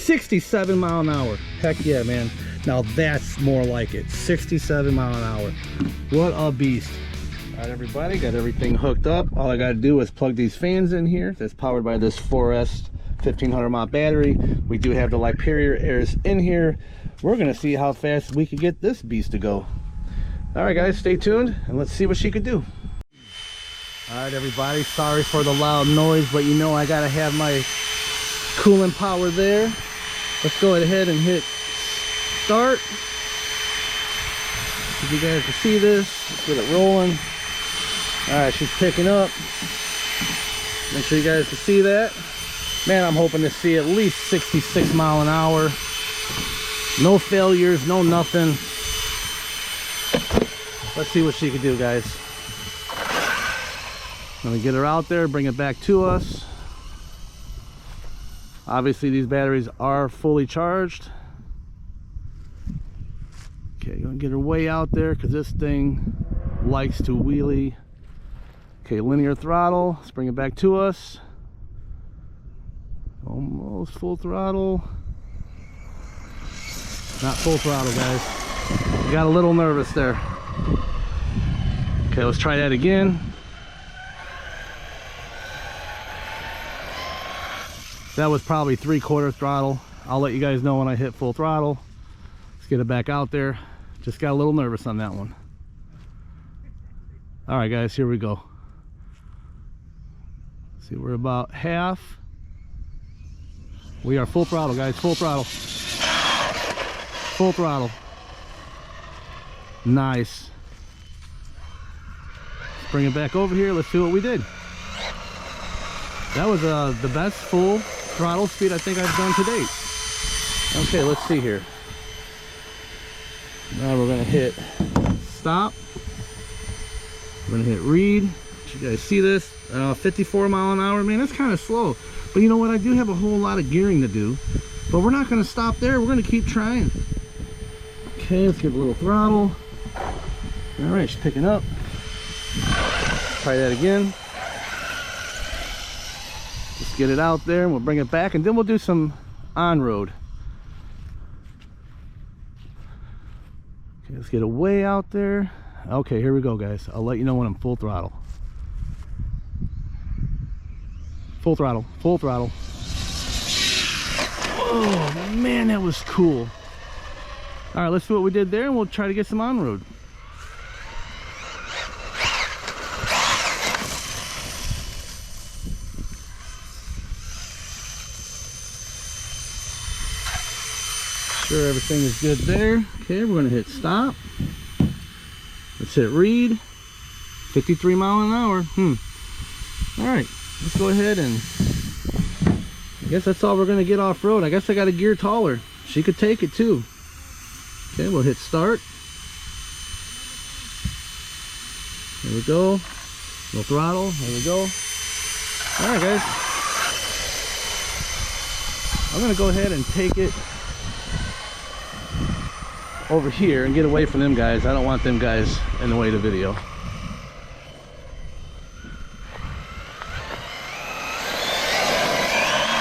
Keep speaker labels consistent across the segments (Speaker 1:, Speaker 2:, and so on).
Speaker 1: 67 mile an hour. Heck yeah, man. Now that's more like it. 67 mile an hour. What a beast. All right, everybody, got everything hooked up. All I got to do is plug these fans in here. That's powered by this 4S 1500 mAh battery. We do have the LiperiAirs in here. We're gonna see how fast we can get this beast to go. All right, guys, stay tuned and let's see what she could do. All right, everybody, sorry for the loud noise, but you know I gotta have my cooling power there. Let's go ahead and hit start. If you guys can see this, let's get it rolling. All right, she's picking up. Make sure you guys can see that. Man, I'm hoping to see at least 66 mile an hour. No failures, no nothing. Let's see what she can do, guys. I'm gonna get her out there, bring it back to us. Obviously, these batteries are fully charged. Okay, gonna get her way out there because this thing likes to wheelie. Okay, linear throttle. Let's bring it back to us. Almost full throttle. Not full throttle, guys. Got a little nervous there. Okay, let's try that again. That was probably 3/4 throttle. I'll let you guys know when I hit full throttle. Let's get it back out there. Just got a little nervous on that one. All right, guys, here we go. See, we're about half. We are full throttle, guys. Full throttle. Full throttle. Nice. Let's bring it back over here. Let's see what we did. That was the best full throttle speed I think I've done to date. Okay, let's see here. Now we're gonna hit stop. We're gonna hit read. Did you guys see this? 54 mile an hour. Man, that's kind of slow. But you know what? I do have a whole lot of gearing to do. But we're not gonna stop there. We're gonna keep trying. Okay, let's give a little throttle. All right, she's picking up. Try that again. Let's get it out there and we'll bring it back and then we'll do some on-road. Okay, let's get it way out there. Okay, here we go, guys. I'll let you know when I'm full throttle. Full throttle, full throttle. Oh man, that was cool. All right, let's see what we did there and we'll try to get some on-road. Sure, everything is good there. Okay, we're gonna hit stop. Let's hit read. 53 mile an hour. All right, let's go ahead and I guess that's all we're gonna get off-road. I guess I got a gear taller. She could take it too. Okay, we'll hit start. There we go. No throttle. There we go. All right, guys. I'm gonna go ahead and take it over here and get away from them guys. I don't want them guys in the way of the video.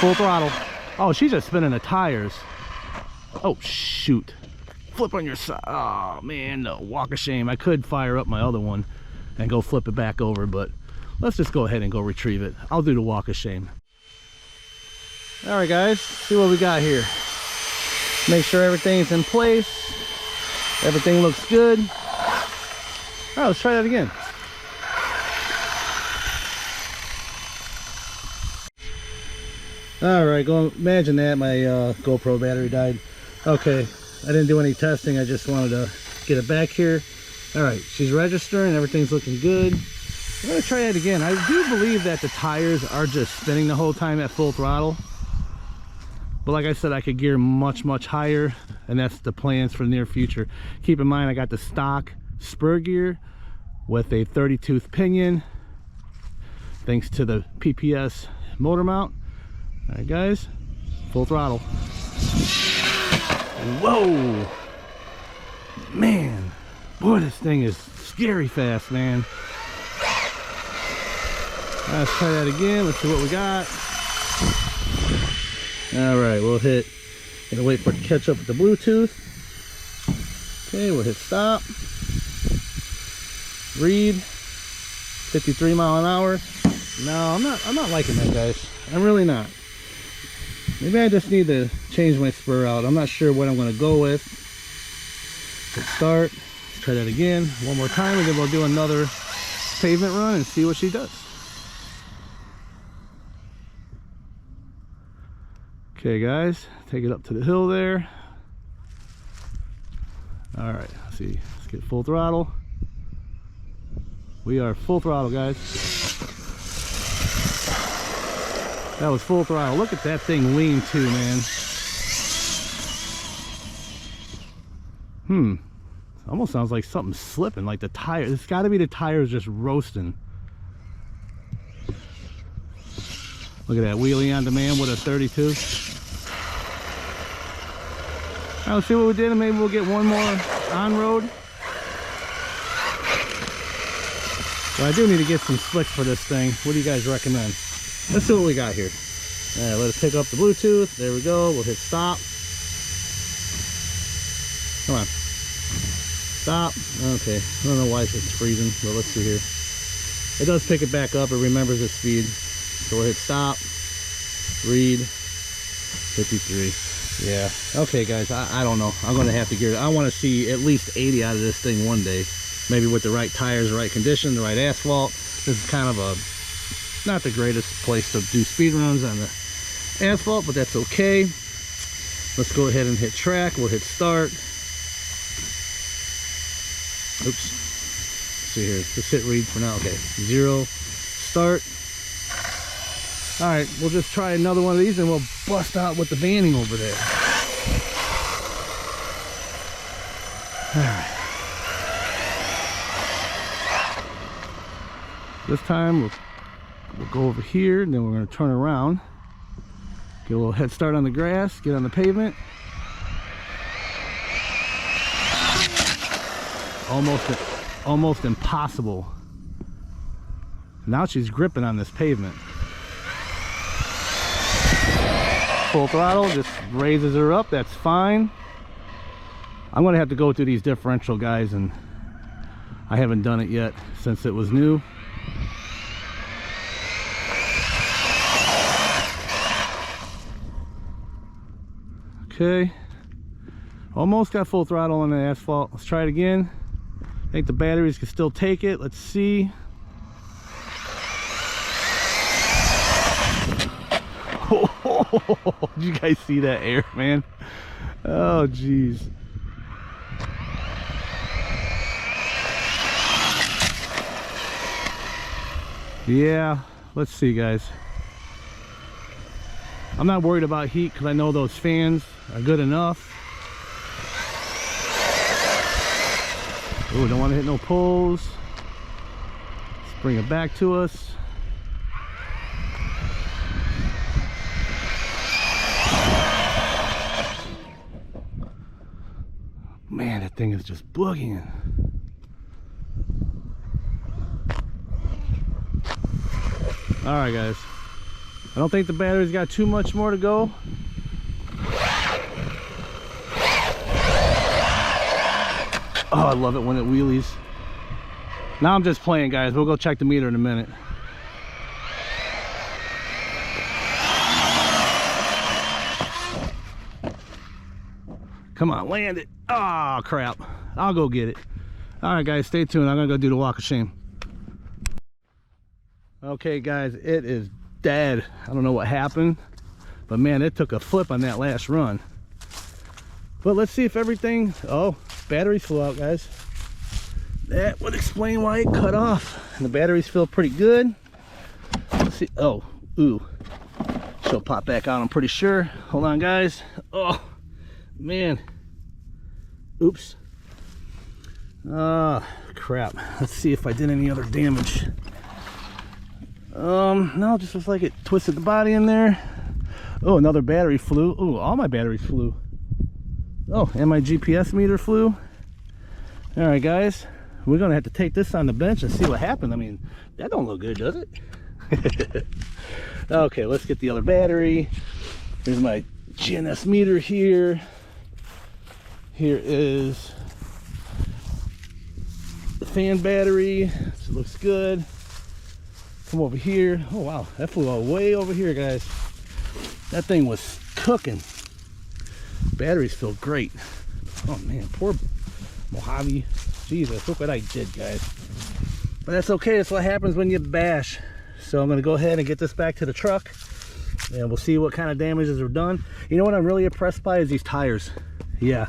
Speaker 1: Full throttle. Oh, she's just spinning the tires. Oh shoot. Flip on your side. Oh man, no, walk of shame. I could fire up my other one and go flip it back over, but let's just go ahead and go retrieve it. I'll do the walk of shame. All right, guys, see what we got here. Make sure everything's in place. Everything looks good. All right, let's try that again. All right, go imagine that my GoPro battery died. Okay, I didn't do any testing. I just wanted to get it back here. All right, she's registering. Everything's looking good. I'm gonna try that again. I do believe that the tires are just spinning the whole time at full throttle. But like I said, I could gear much higher, and that's the plans for the near future. Keep in mind, I got the stock spur gear with a 30-tooth pinion, thanks to the PPS motor mount. All right, guys, full throttle. Whoa, man, boy, this thing is scary fast, man. All right, let's try that again. Let's see what we got. All right, we'll hit Gonna wait for it to catch up with the Bluetooth. Okay, we'll hit stop. Read 53 mile an hour. No, I'm not liking that, guys. I'm really not. Maybe I just need to change my spur out. I'm not sure what I'm gonna go with. Hit start. Let's try that again one more time, and then we'll do another pavement run and see what she does. Okay, guys, take it up to the hill there. All right, let's see. Let's get full throttle. We are full throttle, guys. That was full throttle. Look at that thing lean too, man. Almost sounds like something slipping, like the tire. It's got to be the tires just roasting. Look at that wheelie on demand with a 32. All right, let's see what we did, and maybe we'll get one more on road. Well, I do need to get some slicks for this thing. What do you guys recommend? Let's see what we got here. All right, let us pick up the Bluetooth. There we go. We'll hit stop. Come on. Stop. Okay. I don't know why it's freezing, but let's see here. It does pick it back up. It remembers the speed. So we'll hit stop. Read 53. Yeah. Okay, guys. I don't know. I'm going to have to gear it. I want to see at least 80 out of this thing one day. Maybe with the right tires, the right condition, the right asphalt. This is kind of a not the greatest place to do speed runs on the asphalt, but that's okay. Let's go ahead and hit track. We'll hit start. Oops. Let's see here. Just hit read for now. Okay. 0. Start. All right. We'll just try another one of these and we'll bust out with the banding over there. All right. This time we'll go over here, and then we're going to turn around, get a little head start on the grass, get on the pavement. Almost impossible. Now she's gripping on this pavement. Full throttle, just raises her up. That's fine. I'm going to have to go through these differential, guys, and I haven't done it yet since it was new. Okay, almost got full throttle on the asphalt. Let's try it again. I think the batteries can still take it. Let's see. Oh, did you guys see that air, man? Oh, geez. Yeah, let's see, guys. I'm not worried about heat because I know those fans are good enough. Oh, don't want to hit no poles. Let's bring it back to us. Man, that thing is just boogieing. All right, guys. I don't think the battery's got too much more to go. Oh, I love it when it wheelies. Now I'm just playing, guys. We'll go check the meter in a minute. Come on, land it. Oh, crap. I'll go get it. All right, guys, stay tuned. I'm gonna go do the walk of shame. Okay, guys, it is dead. I don't know what happened, but man, it took a flip on that last run. But let's see if everything... Oh, batteries flew out, guys. That would explain why it cut off. And the batteries feel pretty good. Let's see. Oh, ooh. She'll pop back out, I'm pretty sure. Hold on, guys. Oh, man. Oops. Crap. Let's see if I did any other damage. No, just looks like it twisted the body in there. Oh, another battery flew. Oh, all my batteries flew. Oh, and my GPS meter flew. All right, guys, we're gonna have to take this on the bench and see what happened. I mean, that don't look good, does it? Okay, let's get the other battery. Here's my GNS meter here. Here is the fan battery. This looks good. Come over here. Oh wow, that flew out way over here, guys. That thing was cooking. Batteries feel great. Oh man, poor Mojave. Jesus, look what I did, guys. But that's okay. That's what happens when you bash. So I'm gonna go ahead and get this back to the truck, and we'll see what kind of damages are done. You know what I'm really impressed by is these tires. Yeah,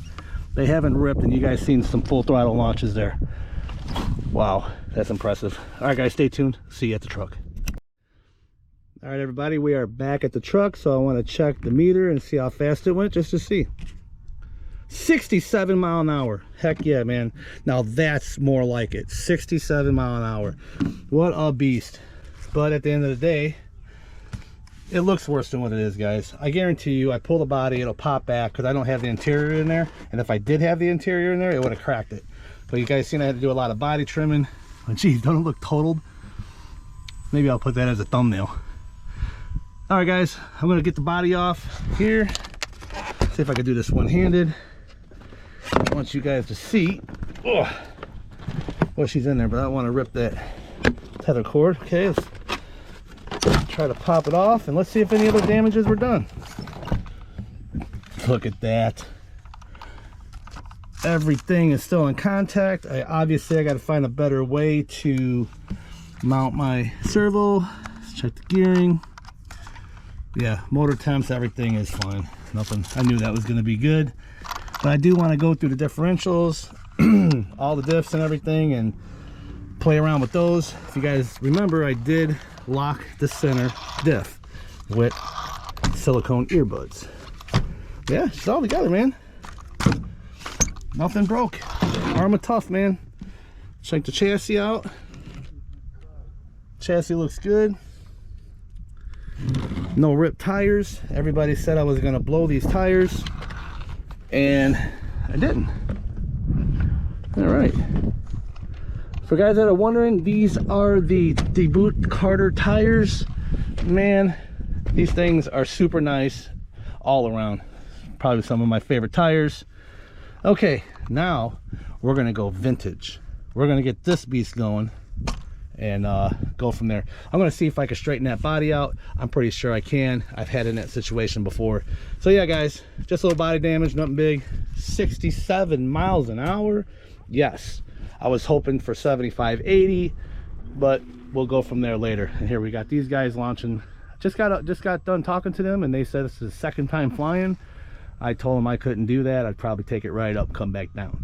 Speaker 1: they haven't ripped, and you guys seen some full throttle launches there. Wow, that's impressive. All right, guys, stay tuned. See you at the truck. All right, everybody, we are back at the truck, so I want to check the meter and see how fast it went, just to see. 67 mile an hour. Heck yeah, man. Now that's more like it. 67 mile an hour. What a beast. But at the end of the day, it looks worse than what it is, guys. I guarantee you, I pull the body, it'll pop back because I don't have the interior in there. And if I did have the interior in there, it would have cracked it. But you guys seen I had to do a lot of body trimming. Oh, geez, don't it look totaled? Maybe I'll put that as a thumbnail. All right, guys, I'm gonna get the body off here. See if I can do this one-handed. I want you guys to see. Oh, well, she's in there, but I don't want to rip that tether cord. Okay, let's try to pop it off, and let's see if any other damages were done. Look at that. Everything is still in contact. Obviously I got to find a better way to mount my servo. Let's check the gearing. Yeah, motor temps, everything is fine. Nothing. I knew that was going to be good. But I do want to go through the differentials, all the diffs and everything, and play around with those. If you guys remember, I did lock the center diff with silicone earbuds. Yeah, it's all together, man. Nothing broke. Arrma tough, man. Check the chassis out. Chassis looks good. No ripped tires. Everybody said I was going to blow these tires, and I didn't. All right. For guys that are wondering, these are the DeBoot Carter tires. Man, these things are super nice all around. Probably some of my favorite tires. Okay, now we're gonna go vintage. We're gonna get this beast going and go from there. I'm gonna see if I can straighten that body out. I'm pretty sure I can. I've had in that situation before. So yeah, guys, just a little body damage, nothing big. 67 miles an hour. Yes, I was hoping for 75, 80, but we'll go from there later. And here we got these guys launching. Just got done talking to them, and they said this is the second time flying. I told them I couldn't do that. I'd probably take it right up, come back down.